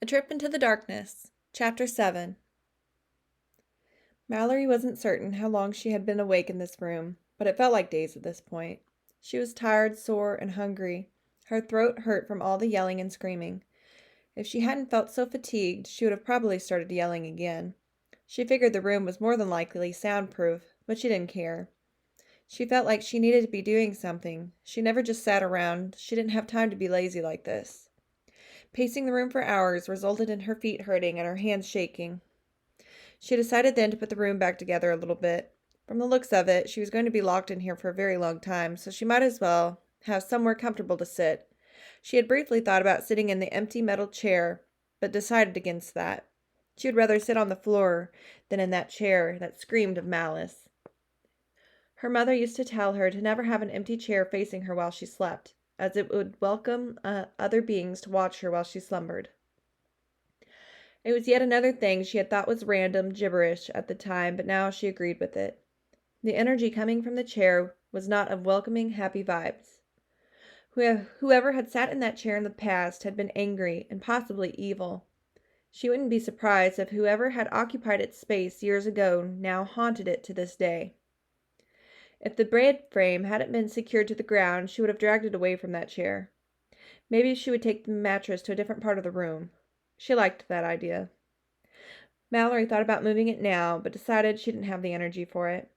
A Trip into the Darkness, Chapter 7. Mallory wasn't certain how long she had been awake in this room, but it felt like days at this point. She was tired, sore, and hungry. Her throat hurt from all the yelling and screaming. If she hadn't felt so fatigued, she would have probably started yelling again. She figured the room was more than likely soundproof, but she didn't care. She felt like she needed to be doing something. She never just sat around. She didn't have time to be lazy like this. Pacing the room for hours resulted in her feet hurting and her hands shaking. She decided then to put the room back together a little bit. From the looks of it, she was going to be locked in here for a very long time, so she might as well have somewhere comfortable to sit. She had briefly thought about sitting in the empty metal chair, but decided against that. She would rather sit on the floor than in that chair that screamed of malice. Her mother used to tell her to never have an empty chair facing her while she slept, as it would welcome other beings to watch her while she slumbered. It was yet another thing she had thought was random gibberish at the time, but now she agreed with it. The energy coming from the chair was not of welcoming, happy vibes. Whoever had sat in that chair in the past had been angry and possibly evil. She wouldn't be surprised if whoever had occupied its space years ago now haunted it to this day. If the bed frame hadn't been secured to the ground, she would have dragged it away from that chair. Maybe she would take the mattress to a different part of the room. She liked that idea. Mallory thought about moving it now, but decided she didn't have the energy for it.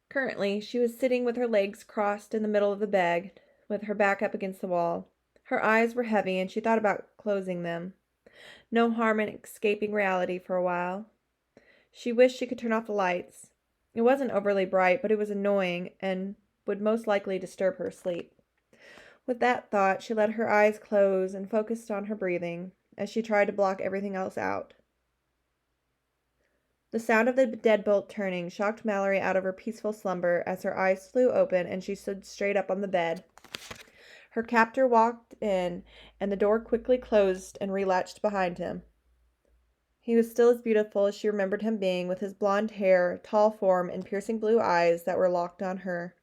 Currently, she was sitting with her legs crossed in the middle of the bed, with her back up against the wall. Her eyes were heavy, and she thought about closing them. No harm in escaping reality for a while. She wished she could turn off the lights. It wasn't overly bright, but it was annoying and would most likely disturb her sleep. With that thought, she let her eyes close and focused on her breathing as she tried to block everything else out. The sound of the deadbolt turning shocked Mallory out of her peaceful slumber as her eyes flew open and she stood straight up on the bed. Her captor walked in, and the door quickly closed and relatched behind him. He was still as beautiful as she remembered him being, with his blonde hair, tall form, and piercing blue eyes that were locked on her.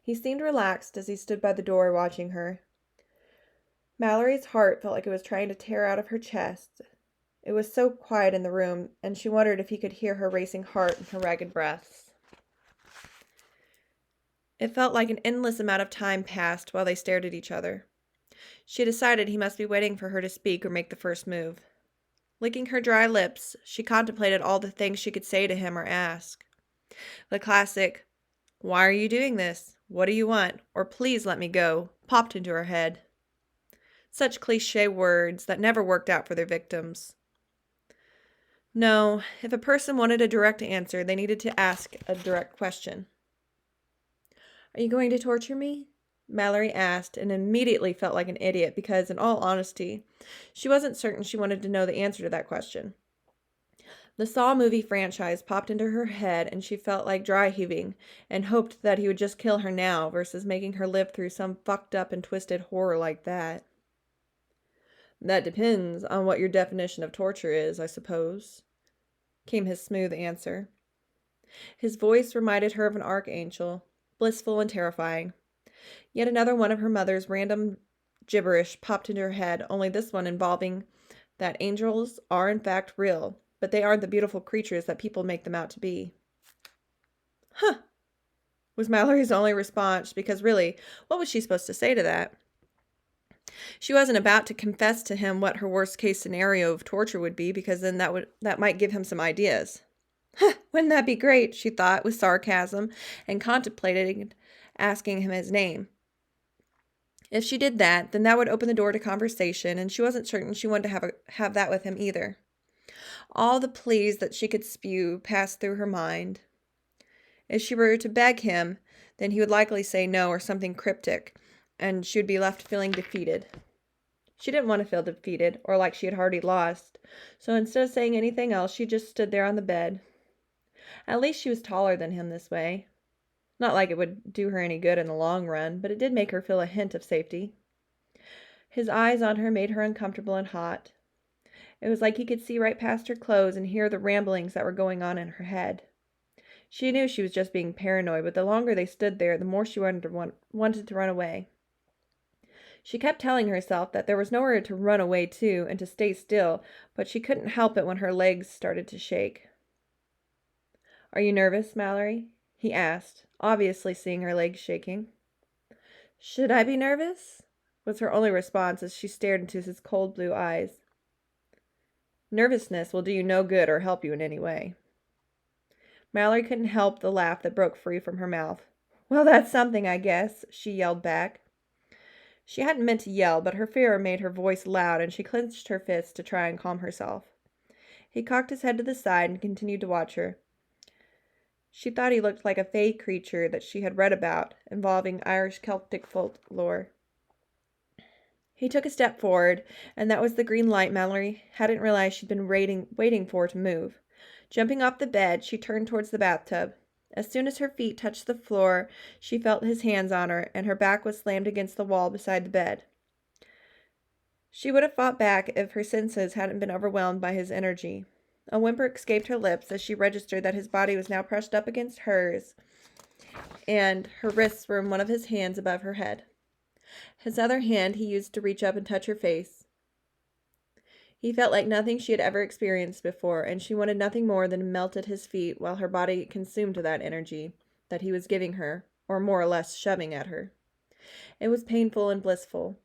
He seemed relaxed as he stood by the door watching her. Mallory's heart felt like it was trying to tear out of her chest. It was so quiet in the room, and she wondered if he could hear her racing heart and her ragged breaths. It felt like an endless amount of time passed while they stared at each other. She decided he must be waiting for her to speak or make the first move. Licking her dry lips, she contemplated all the things she could say to him or ask. The classic, "Why are you doing this? What do you want?" or "Please let me go," popped into her head. Such cliché words that never worked out for their victims. No, if a person wanted a direct answer, they needed to ask a direct question. "Are you going to torture me?" Mallory asked, and immediately felt like an idiot because, in all honesty, she wasn't certain she wanted to know the answer to that question. The Saw movie franchise popped into her head, and she felt like dry heaving and hoped that he would just kill her now versus making her live through some fucked up and twisted horror like that. "That depends on what your definition of torture is, I suppose," came his smooth answer. His voice reminded her of an archangel, blissful and terrifying. Yet another one of her mother's random gibberish popped into her head, only this one involving that angels are in fact real, but they aren't the beautiful creatures that people make them out to be. "Huh," was Mallory's only response, because really, what was she supposed to say to that? She wasn't about to confess to him what her worst-case scenario of torture would be, because then that might give him some ideas. Wouldn't that be great, she thought with sarcasm, and contemplated asking him his name. If she did that, then that would open the door to conversation, and she wasn't certain she wanted to have that with him either. All the pleas that she could spew passed through her mind. If she were to beg him, then he would likely say no or something cryptic, and she would be left feeling defeated. She didn't want to feel defeated, or like she had already lost, so instead of saying anything else, she just stood there on the bed. At least she was taller than him this way. Not like it would do her any good in the long run, but it did make her feel a hint of safety. His eyes on her made her uncomfortable and hot. It was like he could see right past her clothes and hear the ramblings that were going on in her head. She knew she was just being paranoid, but the longer they stood there, the more she wanted to run away. She kept telling herself that there was nowhere to run away to and to stay still, but she couldn't help it when her legs started to shake. "Are you nervous, Mallory?" he asked, obviously seeing her legs shaking. "Should I be nervous?" was her only response as she stared into his cold blue eyes. "Nervousness will do you no good or help you in any way." Mallory couldn't help the laugh that broke free from her mouth. "Well, that's something, I guess," she yelled back. She hadn't meant to yell, but her fear made her voice loud, and she clenched her fists to try and calm herself. He cocked his head to the side and continued to watch her. She thought he looked like a fae creature that she had read about, involving Irish Celtic folklore. He took a step forward, and that was the green light Mallory hadn't realized she'd been waiting for to move. Jumping off the bed, she turned towards the bathtub. As soon as her feet touched the floor, she felt his hands on her, and her back was slammed against the wall beside the bed. She would have fought back if her senses hadn't been overwhelmed by his energy. A whimper escaped her lips as she registered that his body was now pressed up against hers, and her wrists were in one of his hands above her head. His other hand he used to reach up and touch her face. He felt like nothing she had ever experienced before, and she wanted nothing more than to melt at his feet while her body consumed that energy that he was giving her, or more or less shoving at her. It was painful and blissful.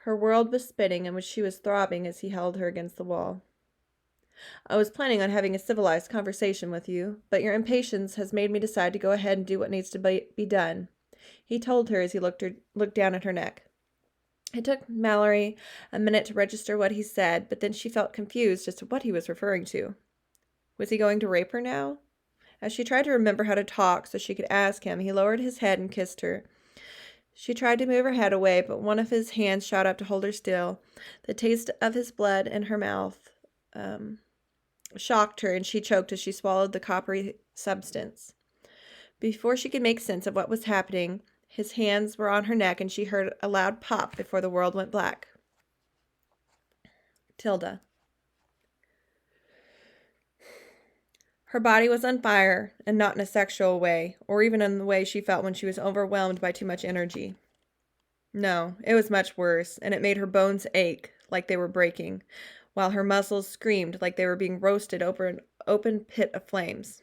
Her world was spinning, and she was throbbing as he held her against the wall. "I was planning on having a civilized conversation with you, but your impatience has made me decide to go ahead and do what needs to be done," he told her as he looked down at her neck. It took Mallory a minute to register what he said, but then she felt confused as to what he was referring to. Was he going to rape her now? As she tried to remember how to talk so she could ask him, he lowered his head and kissed her. She tried to move her head away, but one of his hands shot up to hold her still. The taste of his blood in her mouth shocked her, and she choked as she swallowed the coppery substance. Before she could make sense of what was happening, his hands were on her neck, and she heard a loud pop before the world went black. Tilda. Her body was on fire, and not in a sexual way, or even in the way she felt when she was overwhelmed by too much energy. No, it was much worse, and it made her bones ache like they were breaking, while her muscles screamed like they were being roasted over an open pit of flames.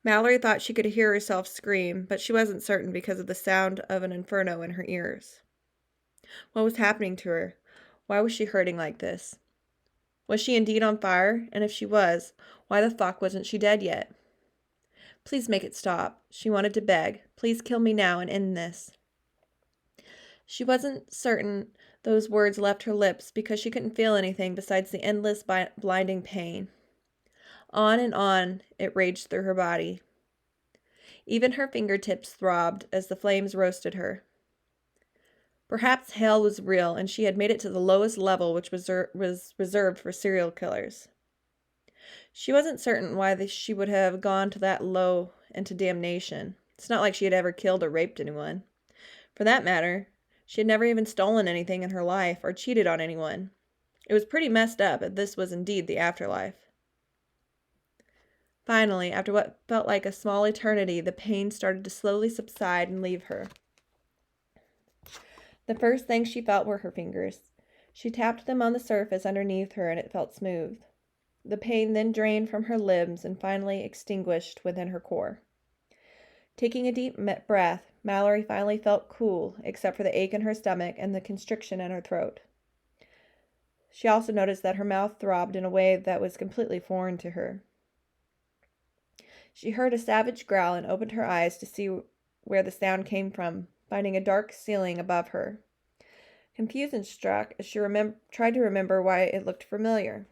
Mallory thought she could hear herself scream, but she wasn't certain because of the sound of an inferno in her ears. What was happening to her? Why was she hurting like this? Was she indeed on fire? And if she was, why the fuck wasn't she dead yet? Please make it stop, she wanted to beg. Please kill me now and end this. She wasn't certain those words left her lips because she couldn't feel anything besides the endless blinding pain. On and on it raged through her body. Even her fingertips throbbed as the flames roasted her. Perhaps hell was real, and she had made it to the lowest level, which was reserved for serial killers. She wasn't certain why she would have gone to that low into damnation. It's not like she had ever killed or raped anyone. For that matter, she had never even stolen anything in her life or cheated on anyone. It was pretty messed up if this was indeed the afterlife. Finally, after what felt like a small eternity, the pain started to slowly subside and leave her. The first thing she felt were her fingers. She tapped them on the surface underneath her, and it felt smooth. The pain then drained from her limbs and finally extinguished within her core. Taking a deep breath, Mallory finally felt cool, except for the ache in her stomach and the constriction in her throat. She also noticed that her mouth throbbed in a way that was completely foreign to her. She heard a savage growl and opened her eyes to see where the sound came from, finding a dark ceiling above her. Confusion struck as she tried to remember why it looked familiar.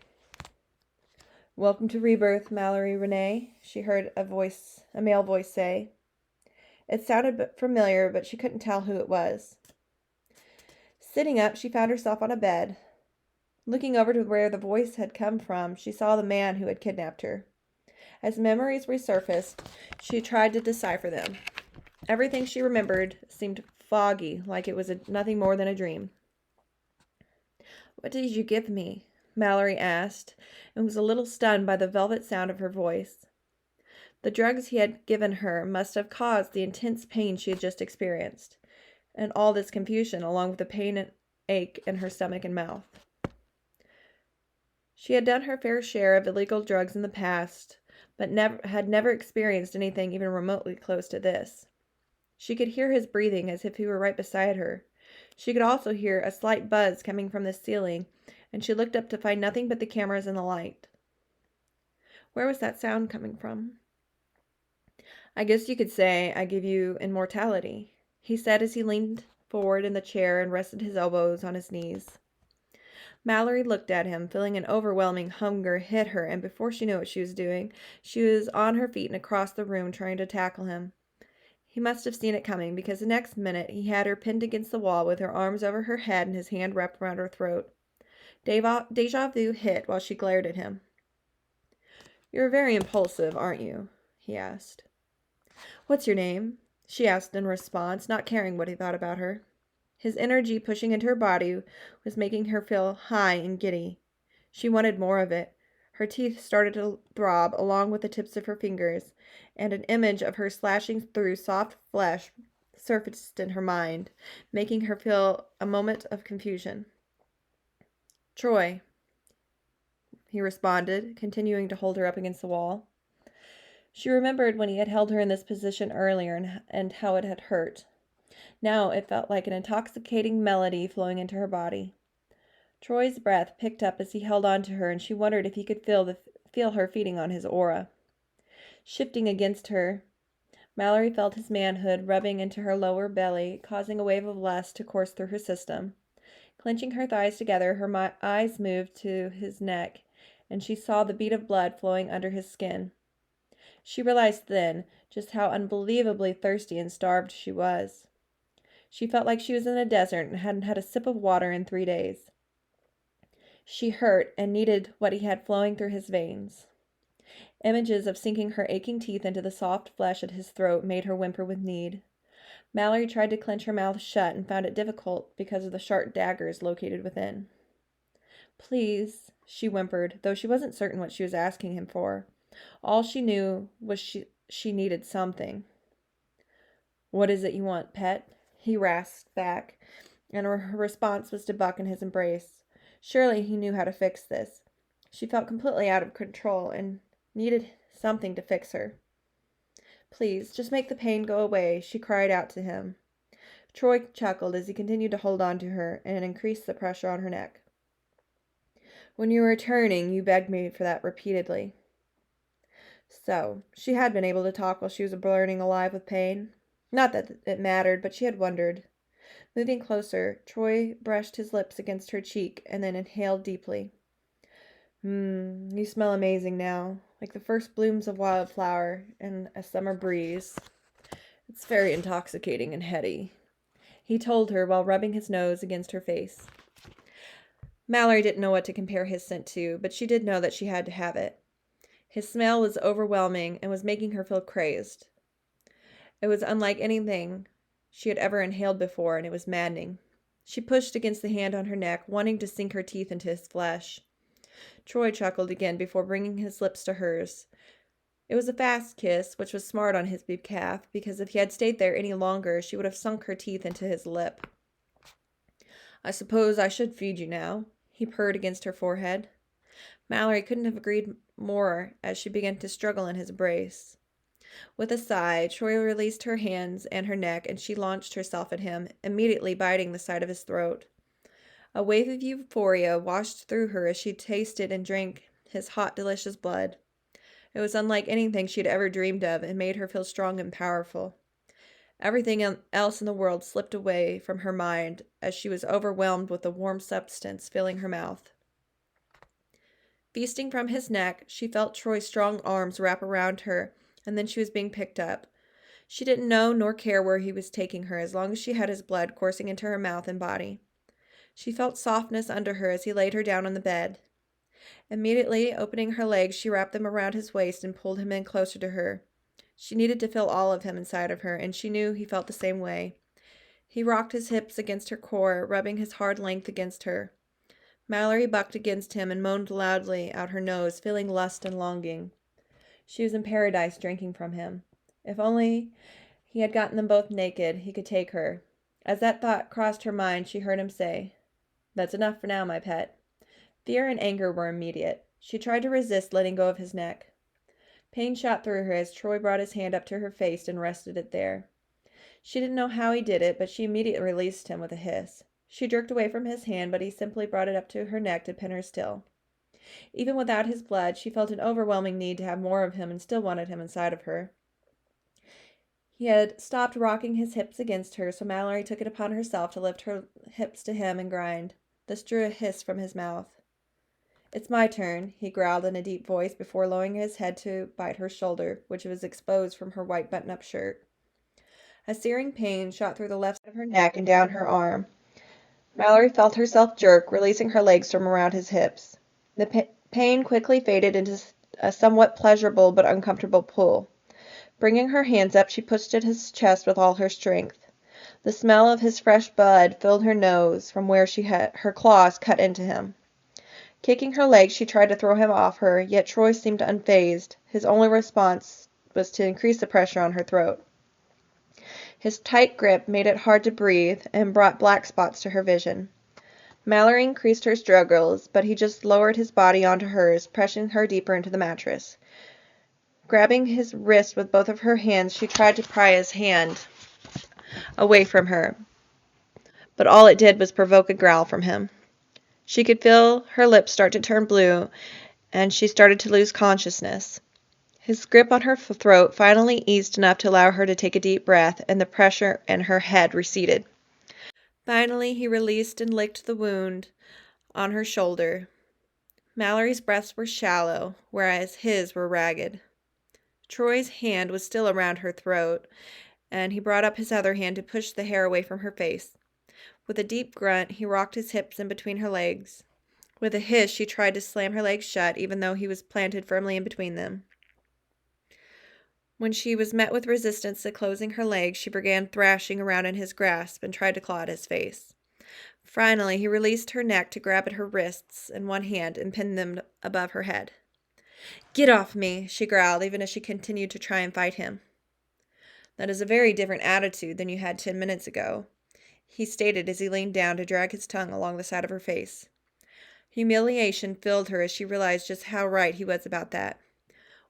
"Welcome to Rebirth, Mallory Renee," she heard a male voice say. It sounded familiar, but she couldn't tell who it was. Sitting up, she found herself on a bed. Looking over to where the voice had come from, she saw the man who had kidnapped her. As memories resurfaced, she tried to decipher them. Everything she remembered seemed foggy, like it was nothing more than a dream. "What did you give me?" Mallory asked, and was a little stunned by the velvet sound of her voice. The drugs he had given her must have caused the intense pain she had just experienced. and all this confusion, along with the pain and ache in her stomach and mouth. She had done her fair share of illegal drugs in the past, but had never experienced anything even remotely close to this. She could hear his breathing as if he were right beside her. She could also hear a slight buzz coming from the ceiling, and she looked up to find nothing but the cameras and the light. Where was that sound coming from? "I guess you could say I give you immortality," he said as he leaned forward in the chair and rested his elbows on his knees. Mallory looked at him, feeling an overwhelming hunger hit her, and before she knew what she was doing, she was on her feet and across the room trying to tackle him. He must have seen it coming, because the next minute he had her pinned against the wall with her arms over her head and his hand wrapped around her throat. Deja vu hit while she glared at him. "You're very impulsive, aren't you?" he asked. "What's your name?" she asked in response, not caring what he thought about her. His energy pushing into her body was making her feel high and giddy. She wanted more of it. Her teeth started to throb along with the tips of her fingers, and an image of her slashing through soft flesh surfaced in her mind, making her feel a moment of confusion. "Troy," he responded, continuing to hold her up against the wall. She remembered when he had held her in this position earlier and how it had hurt. Now it felt like an intoxicating melody flowing into her body. Troy's breath picked up as he held on to her, and she wondered if he could feel her feeding on his aura. Shifting against her, Mallory felt his manhood rubbing into her lower belly, causing a wave of lust to course through her system. Clenching her thighs together, her eyes moved to his neck, and she saw the bead of blood flowing under his skin. She realized then just how unbelievably thirsty and starved she was. She felt like she was in a desert and hadn't had a sip of water in 3 days. She hurt and needed what he had flowing through his veins. Images of sinking her aching teeth into the soft flesh at his throat made her whimper with need. Mallory tried to clench her mouth shut and found it difficult because of the sharp daggers located within. "Please," she whimpered, though she wasn't certain what she was asking him for. All she knew was she needed something. "What is it you want, pet?" he rasped back, and her response was to buck in his embrace. Surely he knew how to fix this. She felt completely out of control and needed something to fix her. "Please, just make the pain go away," she cried out to him. Troy chuckled as he continued to hold on to her and increased the pressure on her neck. "When you were returning, you begged me for that repeatedly." So, she had been able to talk while she was burning alive with pain. Not that it mattered, but she had wondered. Moving closer, Troy brushed his lips against her cheek and then inhaled deeply. You smell amazing now, like the first blooms of wildflower in a summer breeze. It's very intoxicating and heady," he told her while rubbing his nose against her face. Mallory didn't know what to compare his scent to, but she did know that she had to have it. His smell was overwhelming and was making her feel crazed. It was unlike anything she had ever inhaled before, and it was maddening. She pushed against the hand on her neck, wanting to sink her teeth into his flesh. Troy chuckled again before bringing his lips to hers. It was a fast kiss, which was smart on his big calf, because if he had stayed there any longer, she would have sunk her teeth into his lip. "I suppose I should feed you now," he purred against her forehead. Mallory couldn't have agreed more as she began to struggle in his embrace. With a sigh, Troy released her hands and her neck, and she launched herself at him, immediately biting the side of his throat. A wave of euphoria washed through her as she tasted and drank his hot, delicious blood. It was unlike anything she had ever dreamed of and made her feel strong and powerful. Everything else in the world slipped away from her mind as she was overwhelmed with the warm substance filling her mouth. Feasting from his neck, she felt Troy's strong arms wrap around her, and then she was being picked up. She didn't know nor care where he was taking her as long as she had his blood coursing into her mouth and body. She felt softness under her as he laid her down on the bed. Immediately opening her legs, she wrapped them around his waist and pulled him in closer to her. She needed to feel all of him inside of her, and she knew he felt the same way. He rocked his hips against her core, rubbing his hard length against her. Mallory bucked against him and moaned loudly out her nose, feeling lust and longing. She was in paradise drinking from him. If only he had gotten them both naked, he could take her. As that thought crossed her mind, she heard him say, "That's enough for now, my pet." Fear and anger were immediate. She tried to resist letting go of his neck. Pain shot through her as Troy brought his hand up to her face and rested it there. She didn't know how he did it, but she immediately released him with a hiss. She jerked away from his hand, but he simply brought it up to her neck to pin her still. Even without his blood, she felt an overwhelming need to have more of him and still wanted him inside of her. He had stopped rocking his hips against her, so Mallory took it upon herself to lift her hips to him and grind. This drew a hiss from his mouth. "It's my turn," he growled in a deep voice before lowering his head to bite her shoulder, which was exposed from her white button-up shirt. A searing pain shot through the left side of her neck and down her arm. Mallory felt herself jerk, releasing her legs from around his hips. The pain quickly faded into a somewhat pleasurable but uncomfortable pull. Bringing her hands up, she pushed at his chest with all her strength. The smell of his fresh blood filled her nose from where her claws cut into him. Kicking her legs, she tried to throw him off her, yet Troy seemed unfazed. His only response was to increase the pressure on her throat. His tight grip made it hard to breathe and brought black spots to her vision. Mallory increased her struggles, but he just lowered his body onto hers, pressing her deeper into the mattress. Grabbing his wrist with both of her hands, she tried to pry his hand away from her, but all it did was provoke a growl from him. She could feel her lips start to turn blue, and she started to lose consciousness. His grip on her throat finally eased enough to allow her to take a deep breath, and the pressure in her head receded. Finally, he released and licked the wound on her shoulder. Mallory's breaths were shallow, whereas his were ragged. Troy's hand was still around her throat, and he brought up his other hand to push the hair away from her face. With a deep grunt, he rocked his hips in between her legs. With a hiss, she tried to slam her legs shut, even though he was planted firmly in between them. When she was met with resistance to closing her legs, she began thrashing around in his grasp and tried to claw at his face. Finally, he released her neck to grab at her wrists in one hand and pin them above her head. "Get off me," she growled, even as she continued to try and fight him. "That is a very different attitude than you had 10 minutes ago," he stated as he leaned down to drag his tongue along the side of her face. Humiliation filled her as she realized just how right he was about that.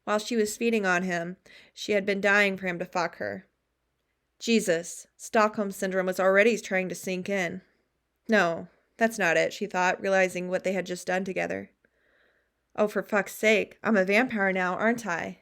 While she was feeding on him, she had been dying for him to fuck her. Jesus, Stockholm Syndrome was already trying to sink in. No, that's not it, she thought, realizing what they had just done together. Oh, for fuck's sake, I'm a vampire now, aren't I?